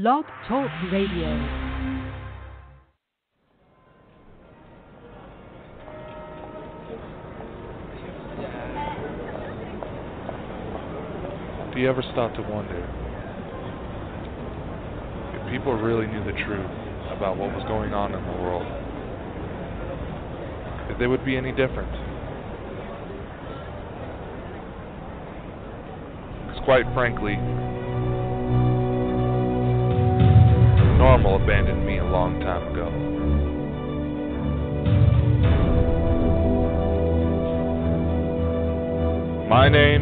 Blog Talk Radio. Do you ever stop to wonder if people really knew the truth about what was going on in the world, if they would be any different? Because quite frankly, normal abandoned me a long time ago. My name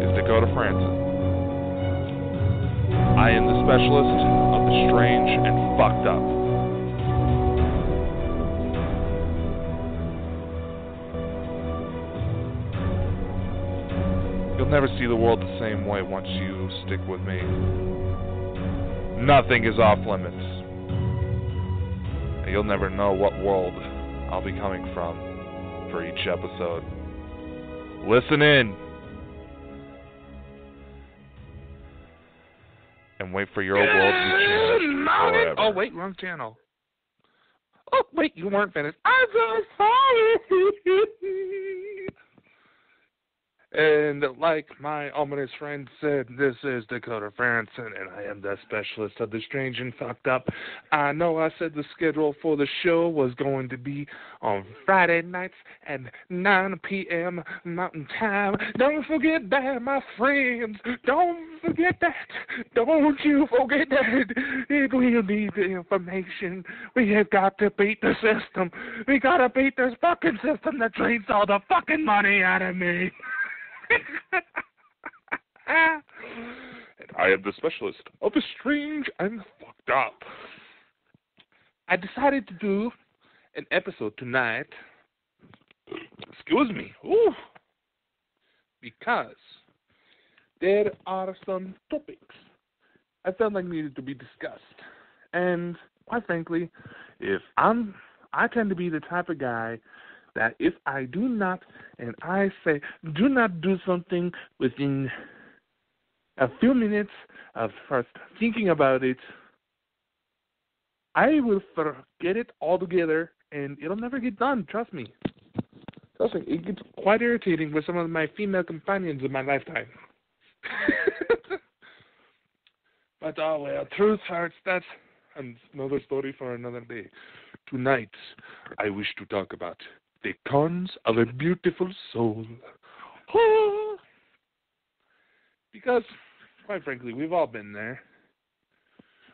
is Dakota Frandsen. I am the specialist of the strange and fucked up. You'll never see the world the same way once you stick with me. Nothing is off limits. And you'll never know what world I'll be coming from for each episode. Listen in. And wait for your world to be changed forever. Oh, wait, wrong channel. Oh, wait, you weren't finished. I'm so sorry. And like my ominous friend said, this is Dakota Frandsen, and I am the specialist of the strange and fucked up. I know I said the schedule for the show was going to be on Friday nights at 9 p.m. Mountain Time. Don't forget that, my friends. Don't forget that. Don't you forget that. If we need the information, we have got to beat the system. We got to beat this fucking system that drains all the fucking money out of me. And I am the specialist of the strange and fucked up. I decided to do an episode tonight, because there are some topics I felt like needed to be discussed. And quite frankly, I tend to be the type of guy that if I do not, and I say, do not do something within a few minutes of first thinking about it, I will forget it altogether, and it'll never get done, trust me. Trust me, it gets quite irritating with some of my female companions in my lifetime. But, oh well, truth hurts, that's another story for another day. Tonight, I wish to talk about the cons of a beautiful soul. Because, quite frankly, we've all been there.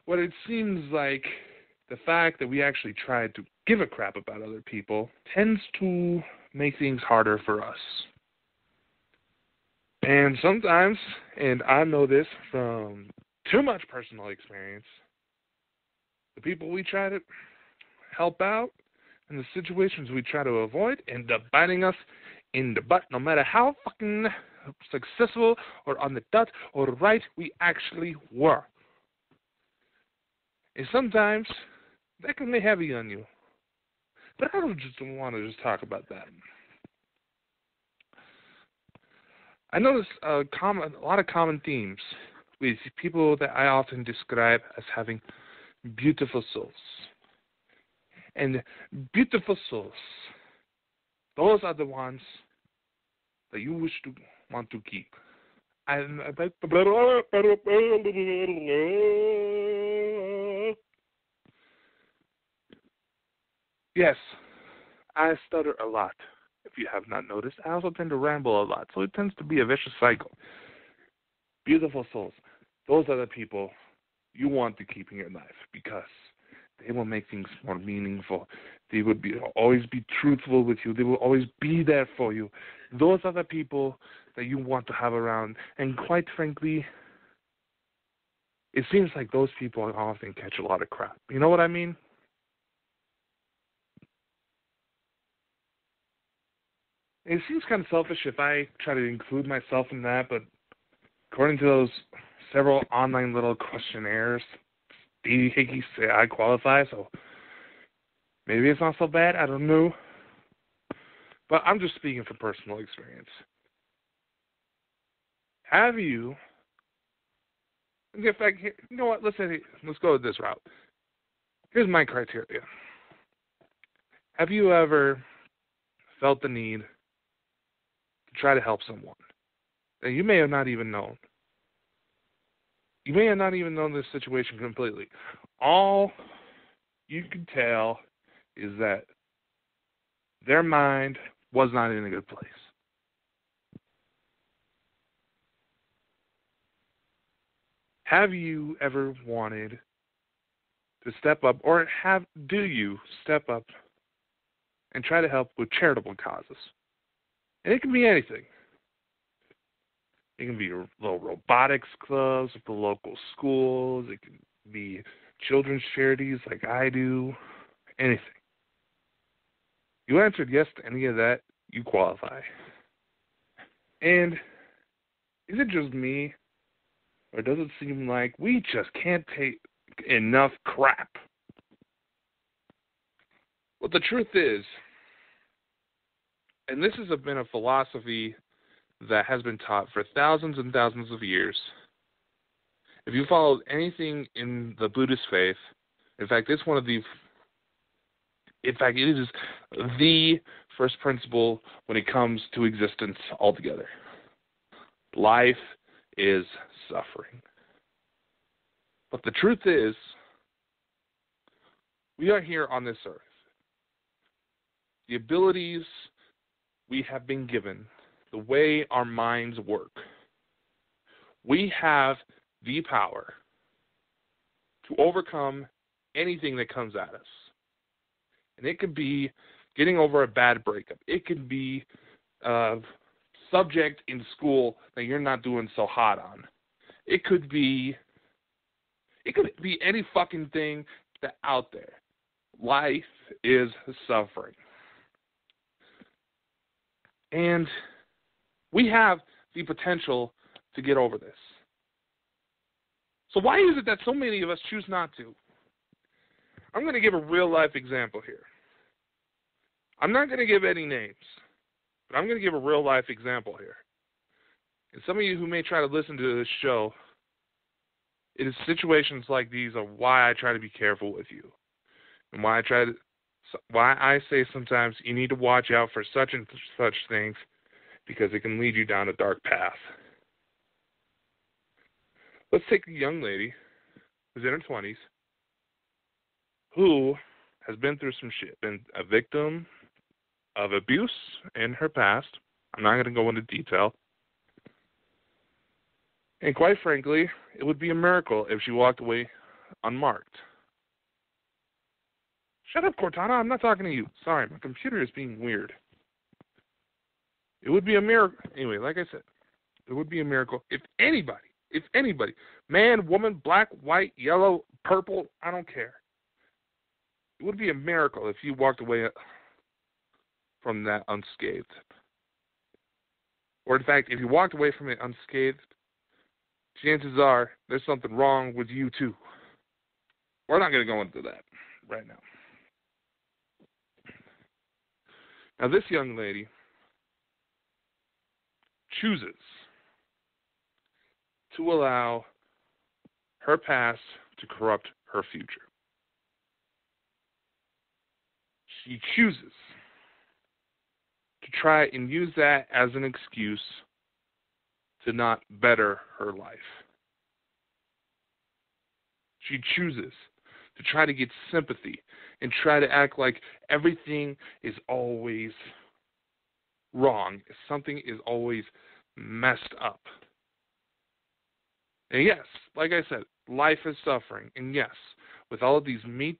What it seems like the fact that we actually try to give a crap about other people tends to make things harder for us. And sometimes, and I know this from too much personal experience, the people we try to help out and the situations we try to avoid end up biting us in the butt, no matter how fucking successful or on the dot or right we actually were. And sometimes that can lay heavy on you. But I don't just want to just talk about that. I notice a lot of common themes with people that I often describe as having beautiful souls. And beautiful souls, those are the ones that you want to keep. Yes, I stutter a lot, if you have not noticed. I also tend to ramble a lot, so it tends to be a vicious cycle. Beautiful souls, those are the people you want to keep in your life because they will make things more meaningful. They will always be truthful with you. They will always be there for you. Those are the people that you want to have around. And quite frankly, it seems like those people often catch a lot of crap. You know what I mean? It seems kind of selfish if I try to include myself in that, but according to those several online little questionnaires, they say I qualify, so maybe it's not so bad. I don't know. But I'm just speaking from personal experience. Have you In fact, you know what? Let's go with this route. Here's my criteria. Have you ever felt the need to try to help someone that you may have not even known? You may have not even known this situation completely. All you could tell is that their mind was not in a good place. Have you ever wanted to step up, or do you step up and try to help with charitable causes? And it can be anything. It can be little robotics clubs at the local schools. It can be children's charities like I do. Anything. You answered yes to any of that, you qualify. And is it just me, or does it seem like we just can't take enough crap? Well, the truth is, and this has been a philosophy that has been taught for thousands and thousands of years. If you followed anything in the Buddhist faith, in fact, it is the first principle when it comes to existence altogether. Life is suffering. But the truth is, we are here on this earth. The abilities we have been given, the way our minds work, we have the power to overcome anything that comes at us. And it could be getting over a bad breakup. It could be a subject in school that you're not doing so hot on. It could be any fucking thing that's out there. Life is suffering. And we have the potential to get over this. So why is it that so many of us choose not to? I'm going to give a real-life example here. I'm not going to give any names, but I'm going to give a real-life example here. And some of you who may try to listen to this show, it is situations like these are why I try to be careful with you. And why I say sometimes you need to watch out for such and such things, because it can lead you down a dark path. Let's take a young lady who's in her 20s who has been through some shit, been a victim of abuse in her past. I'm not going to go into detail. And quite frankly, it would be a miracle if she walked away unmarked. Shut up, Cortana. I'm not talking to you. Sorry, my computer is being weird. It would be a miracle. Anyway, like I said, it would be a miracle if anybody, man, woman, black, white, yellow, purple, I don't care. It would be a miracle if you walked away from that unscathed. Or in fact, if you walked away from it unscathed, chances are there's something wrong with you too. We're not going to go into that right now. Now, this young lady chooses to allow her past to corrupt her future. She chooses to try and use that as an excuse to not better her life. She chooses to try to get sympathy and try to act like everything is always wrong. Something is always messed up. And yes, like I said, life is suffering. And yes, with all of these Me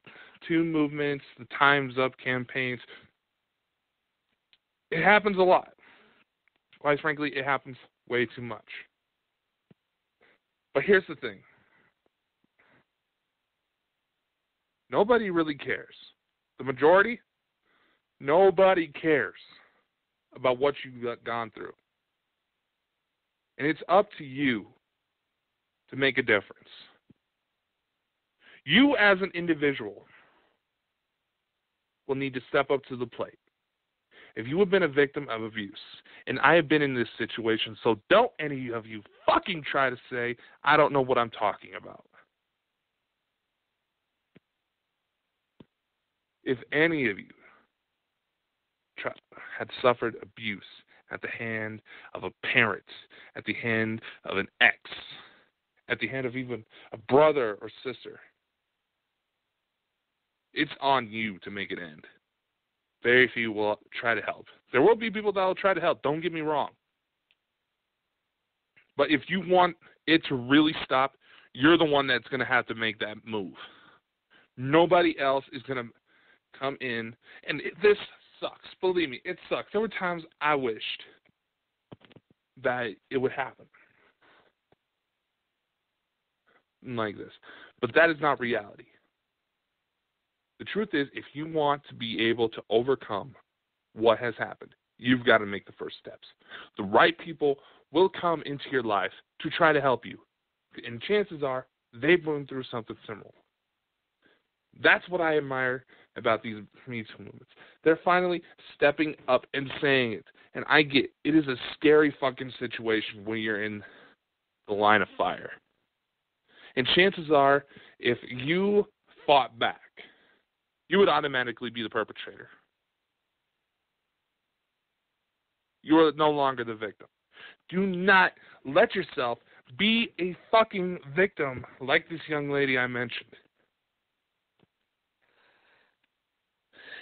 Too movements, the Time's Up campaigns, it happens a lot. Quite frankly, it happens way too much. But here's the thing. Nobody really cares. The majority, nobody cares about what you've gone through. And it's up to you to make a difference. You as an individual will need to step up to the plate. If you have been a victim of abuse, and I have been in this situation, so don't any of you fucking try to say I don't know what I'm talking about. If any of you had suffered abuse at the hand of a parent, at the hand of an ex, at the hand of even a brother or sister, it's on you to make it end. Very few will try to help. There will be people that will try to help, don't get me wrong. But if you want it to really stop, you're the one that's going to have to make that move. Nobody else is going to come in. And this sucks. Believe me, it sucks. There were times I wished that it would happen like this. But that is not reality. The truth is, if you want to be able to overcome what has happened, you've got to make the first steps. The right people will come into your life to try to help you. And chances are, they've been through something similar. That's what I admire about these Me Too movements. They're finally stepping up and saying it. And I get it is a scary fucking situation when you're in the line of fire. And chances are, if you fought back, you would automatically be the perpetrator. You are no longer the victim. Do not let yourself be a fucking victim like this young lady I mentioned.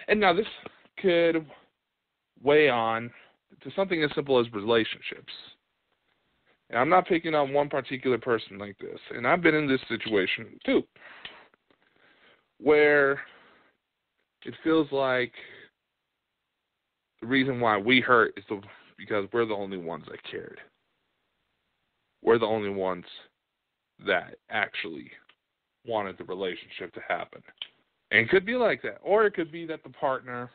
And now this could weigh on to something as simple as relationships. And I'm not picking on one particular person like this. And I've been in this situation too, where it feels like the reason why we hurt is because we're the only ones that cared. We're the only ones that actually wanted the relationship to happen. And it could be like that. Or it could be that the partner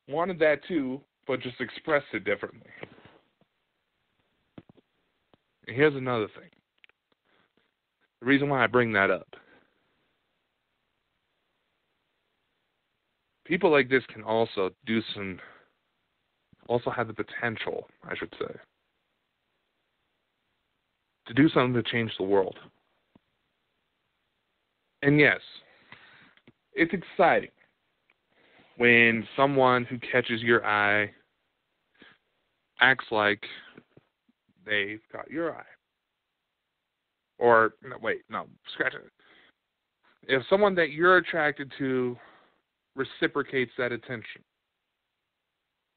wanted that too, but just expressed it differently. And here's another thing. The reason why I bring that up. People like this can also have the potential, I should say, to do something to change the world. And yes, it's exciting when someone who catches your eye acts like they've got your eye. Or, scratch it. If someone that you're attracted to reciprocates that attention,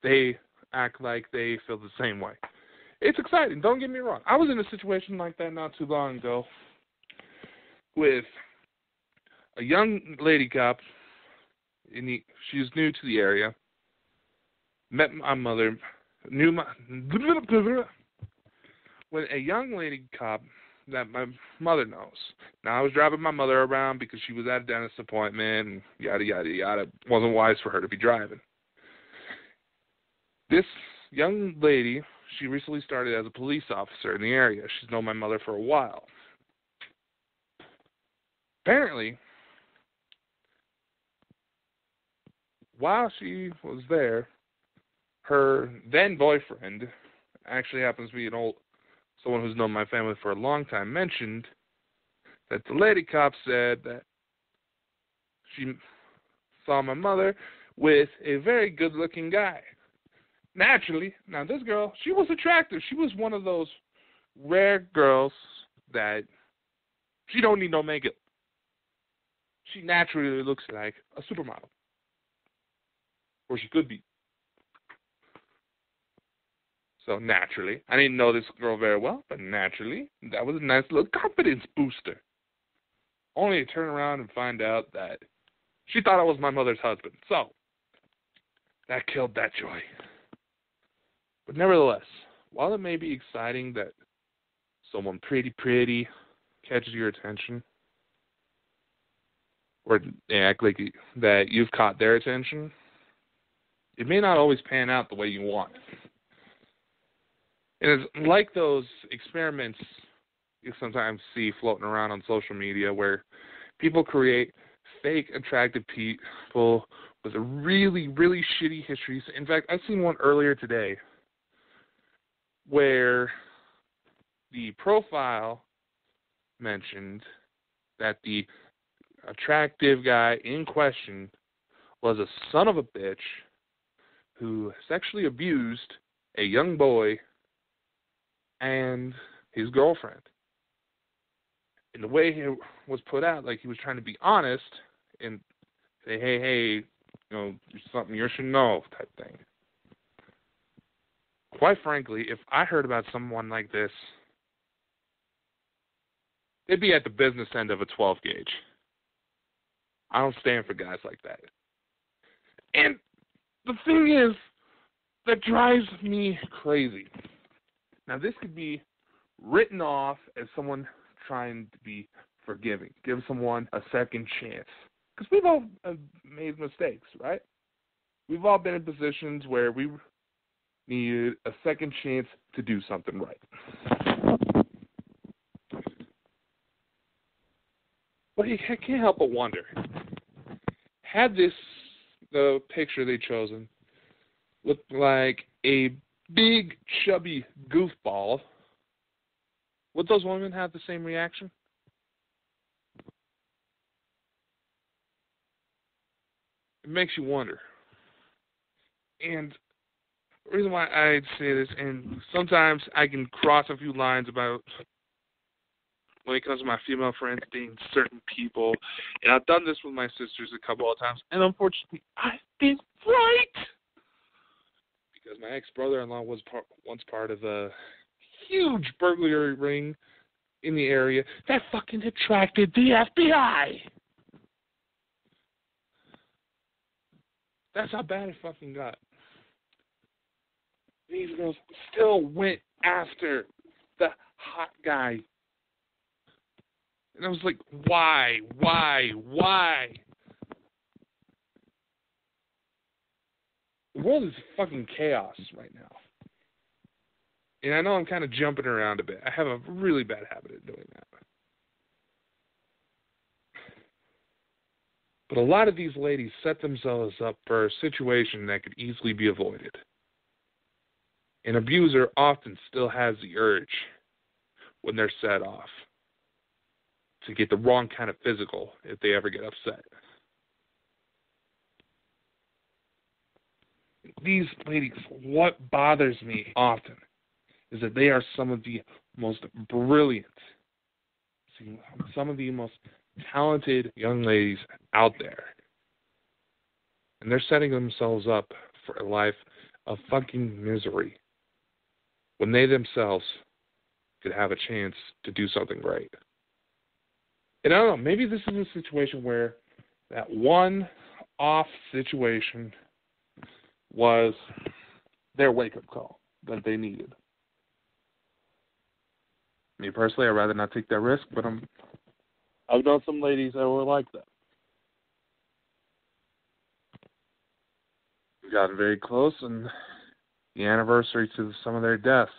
they act like they feel the same way. It's exciting, don't get me wrong. I was in a situation like that not too long ago with a young lady cop. She's new to the area. Met my mother. When a young lady cop that my mother knows. Now, I was driving my mother around because she was at a dentist appointment and yada, yada, yada. It wasn't wise for her to be driving. This young lady, she recently started as a police officer in the area. She's known my mother for a while. Apparently, while she was there, her then boyfriend actually happens to be someone who's known my family for a long time, mentioned that the lady cop said that she saw my mother with a very good-looking guy. Naturally, now this girl, she was attractive. She was one of those rare girls that she don't need no makeup. She naturally looks like a supermodel. Or she could be. So naturally, I didn't know this girl very well, but naturally, that was a nice little confidence booster. Only to turn around and find out that she thought I was my mother's husband. So, that killed that joy. But nevertheless, while it may be exciting that someone pretty catches your attention, or they act like that you've caught their attention, it may not always pan out the way you want. And it's like those experiments you sometimes see floating around on social media where people create fake attractive people with a really, really shitty history. In fact, I've seen one earlier today where the profile mentioned that the attractive guy in question was a son of a bitch who sexually abused a young boy and his girlfriend. And the way it was put out, like he was trying to be honest and say, hey, there's something you should know type thing. Quite frankly, if I heard about someone like this, they'd be at the business end of a 12 gauge. I don't stand for guys like that. And the thing is, that drives me crazy. Now, this could be written off as someone trying to be forgiving, give someone a second chance. Because we've all made mistakes, right? We've all been in positions where we needed a second chance to do something right. But I can't help but wonder, had the picture they'd chosen looked like a big, chubby goofball, would those women have the same reaction? It makes you wonder. And the reason why I say this, and sometimes I can cross a few lines about when it comes to my female friends being certain people, and I've done this with my sisters a couple of times, and unfortunately, I've been right! Because my ex-brother-in-law was once part of a huge burglary ring in the area that fucking attracted the FBI! That's how bad it fucking got. These girls still went after the hot guy. And I was like, why? The world is fucking chaos right now. And I know I'm kind of jumping around a bit. I have a really bad habit of doing that. But a lot of these ladies set themselves up for a situation that could easily be avoided. An abuser often still has the urge, when they're set off, to get the wrong kind of physical if they ever get upset. These ladies, what bothers me often is that they are some of the most brilliant, some of the most talented young ladies out there. And they're setting themselves up for a life of fucking misery when they themselves could have a chance to do something right. And I don't know, maybe this is a situation where that one-off situation was their wake-up call that they needed. Me personally, I'd rather not take that risk, but I've known some ladies that were like that. We've gotten very close, and the anniversary to some of their deaths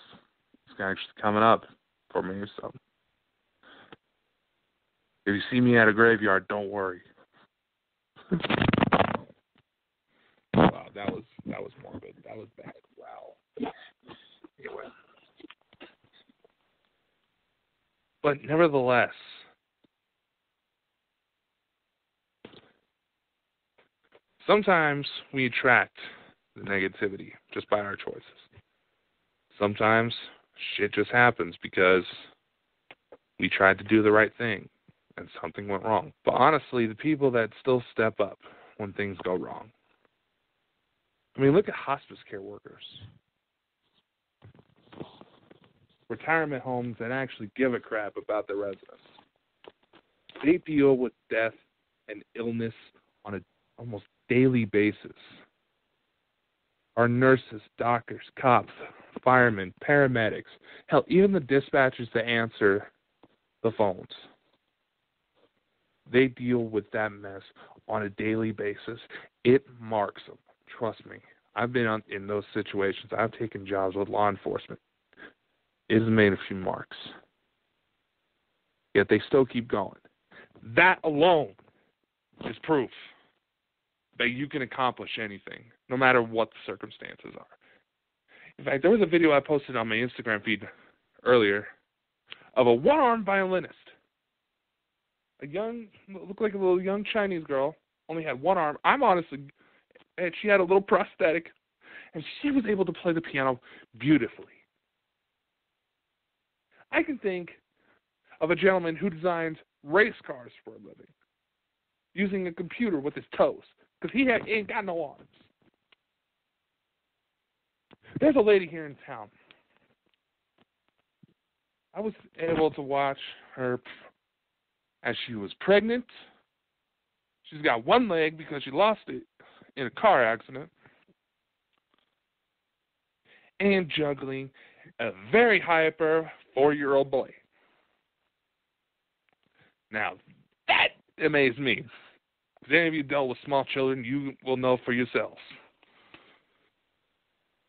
is actually coming up for me. So if you see me at a graveyard, don't worry. Wow, that was morbid. That was bad. Wow. Anyway. But nevertheless, sometimes we attract the negativity just by our choices. Sometimes shit just happens because we tried to do the right thing and something went wrong. But honestly, the people that still step up when things go wrong. I mean, look at hospice care workers. Retirement homes that actually give a crap about their residents. They deal with death and illness on an almost daily basis. Our nurses, doctors, cops, firemen, paramedics, hell, even the dispatchers that answer the phones. They deal with that mess on a daily basis. It marks them. Trust me. I've been in those situations. I've taken jobs with law enforcement. It has made a few marks. Yet they still keep going. That alone is proof that you can accomplish anything, no matter what the circumstances are. In fact, there was a video I posted on my Instagram feed earlier of a one-armed violinist. Looked like a little young Chinese girl, only had one arm. And she had a little prosthetic, and she was able to play the piano beautifully. I can think of a gentleman who designs race cars for a living, using a computer with his toes, because he ain't got no arms. There's a lady here in town. I was able to watch her as she was pregnant. She's got one leg because she lost it in a car accident. And juggling a very hyper 4-year-old boy. Now, that amazed me. If any of you dealt with small children, you will know for yourselves.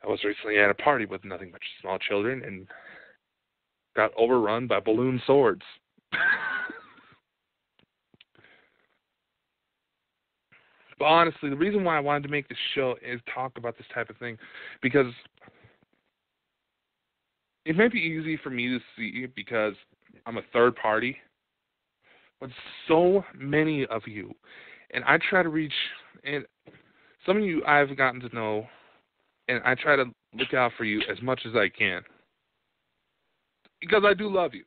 I was recently at a party with nothing but small children and got overrun by balloon swords. But honestly, the reason why I wanted to make this show is talk about this type of thing, because it might be easy for me to see because I'm a third party, but so many of you, and I try to reach, and some of you I've gotten to know, and I try to look out for you as much as I can, because I do love you.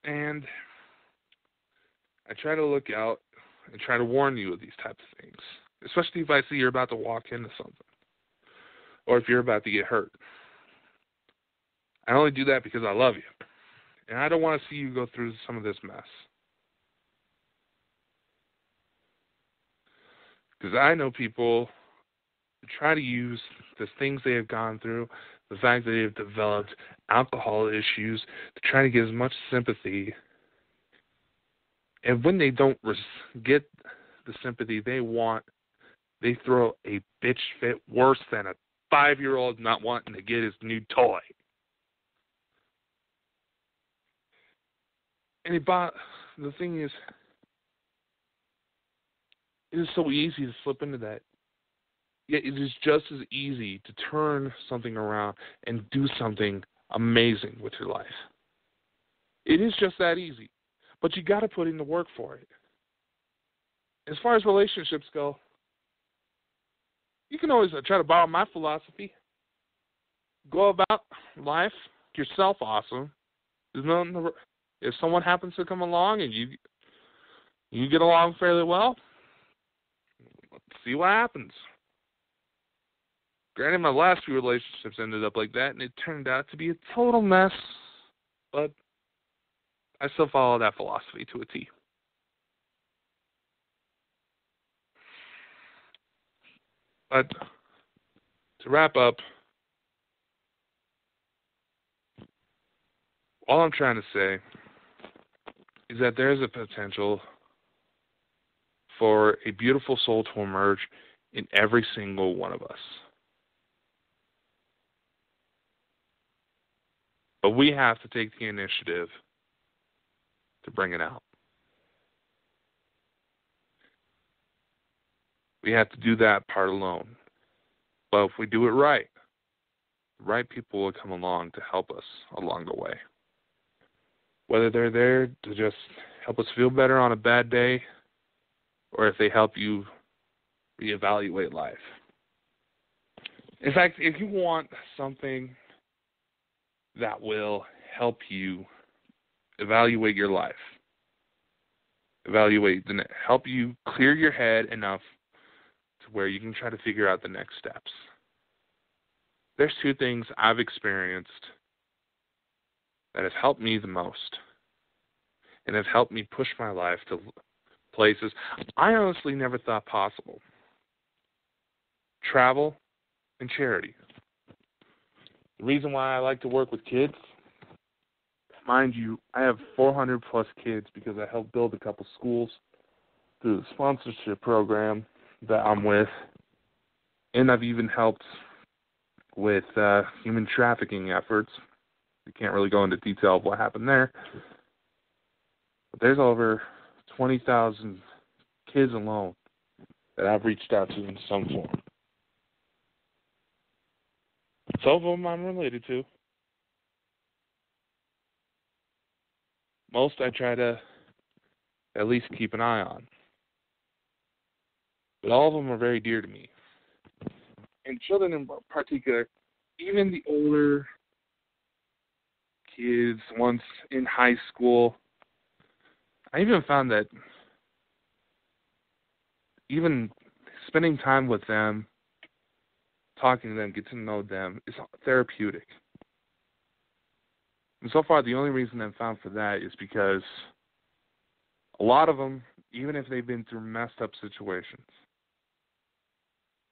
And I try to look out and try to warn you of these types of things, especially if I see you're about to walk into something or if you're about to get hurt. I only do that because I love you, and I don't want to see you go through some of this mess. Because I know people who try to use the things they have gone through, the fact that they have developed alcohol issues, to try to get as much sympathy. And when they don't get the sympathy they want, they throw a bitch fit worse than a 5-year-old not wanting to get his new toy. And the thing is, it is so easy to slip into that. Yet it is just as easy to turn something around and do something amazing with your life. It is just that easy. But you got to put in the work for it. As far as relationships go, you can always try to borrow my philosophy. Go about life yourself awesome. There's nothing. If someone happens to come along and you get along fairly well, let's see what happens. Granted, my last few relationships ended up like that, and it turned out to be a total mess, but I still follow that philosophy to a T. But to wrap up, all I'm trying to say is that there's a potential for a beautiful soul to emerge in every single one of us. But we have to take the initiative to bring it out. We have to do that part alone. But if we do it right, the right people will come along to help us along the way. Whether they're there to just help us feel better on a bad day, or if they help you reevaluate life. In fact, if you want something that will help you evaluate your life, help you clear your head enough to where you can try to figure out the next steps. There's 2 things I've experienced that have helped me the most and have helped me push my life to places I honestly never thought possible. Travel and charity. The reason why I like to work with kids, mind you, I have 400 plus kids because I helped build a couple schools through the sponsorship program that I'm with, and I've even helped with human trafficking efforts. We can't really go into detail of what happened there, but there's over 20,000 kids alone that I've reached out to in some form. Some of them I'm related to, Most I try to at least keep an eye on. But all of them are very dear to me. And children in particular, even the older kids, once in high school, I even found that even spending time with them, talking to them, getting to know them, is therapeutic. And so far, the only reason I've found for that is because a lot of them, even if they've been through messed up situations,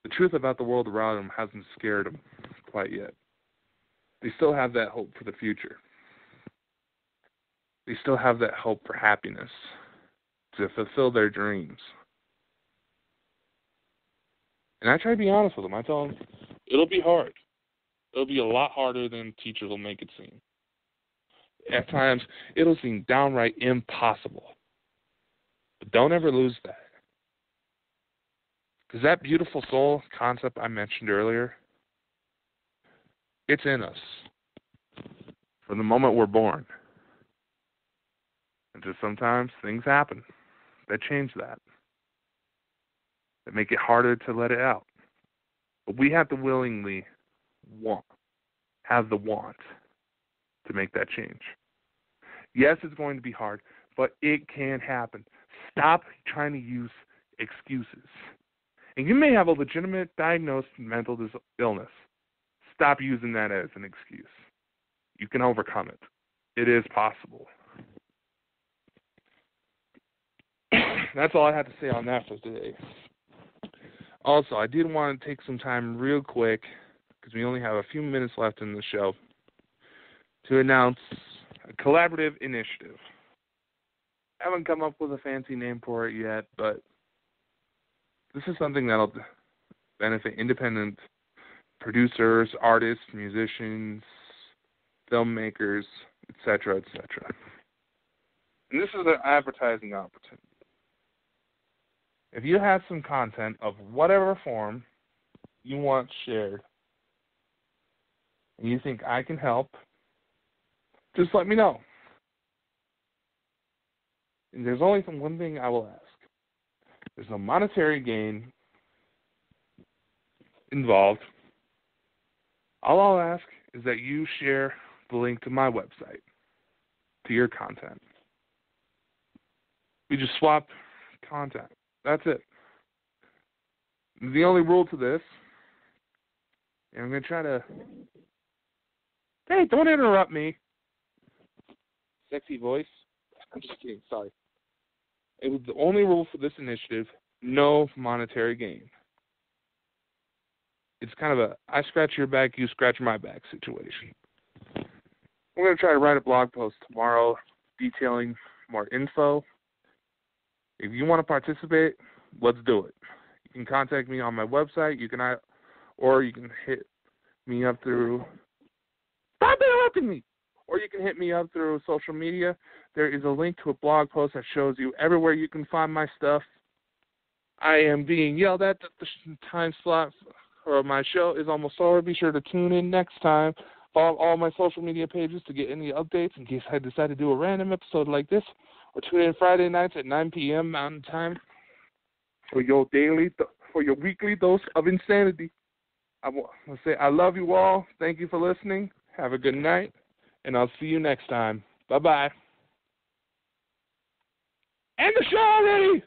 the truth about the world around them hasn't scared them quite yet. They still have that hope for the future. They still have that hope for happiness, to fulfill their dreams. And I try to be honest with them. I tell them, it'll be hard. It'll be a lot harder than teachers will make it seem. At times, it'll seem downright impossible. But don't ever lose that. Because that beautiful soul concept I mentioned earlier, it's in us from the moment we're born. And just sometimes things happen that change that make it harder to let it out. But we have to willingly have the want to make that change. Yes, it's going to be hard, but it can happen. Stop trying to use excuses. And you may have a legitimate diagnosed mental illness. Stop using that as an excuse. You can overcome it. It is possible. That's all I have to say on that for today. Also, I did want to take some time real quick, because we only have a few minutes left in the show, to announce a collaborative initiative. I haven't come up with a fancy name for it yet, but this is something that'll benefit independent producers, artists, musicians, filmmakers, etc., etc. And this is an advertising opportunity. If you have some content of whatever form you want shared, and you think I can help, just let me know. And there's only one thing I will ask. There's no monetary gain involved. All I'll ask is that you share the link to my website, to your content. We just swap content. That's it. The only rule to this, and I'm going to try to... Hey, don't interrupt me. Sexy voice. I'm just kidding, sorry. It was the only rule for this initiative, no monetary gain. It's kind of a I scratch your back, you scratch my back situation. I'm going to try to write a blog post tomorrow detailing more info. If you want to participate, let's do it. You can contact me on my website. Or you can hit me up through... Stop interrupting me! Or you can hit me up through social media. There is a link to a blog post that shows you everywhere you can find my stuff. I am being yelled at that the time slot for my show is almost over. Be sure to tune in next time. Follow all my social media pages to get any updates in case I decide to do a random episode like this. Or tune in Friday nights at 9 p.m. Mountain Time for your weekly dose of insanity. I want to say I love you all. Thank you for listening. Have a good night, and I'll see you next time. Bye-bye. End the show already!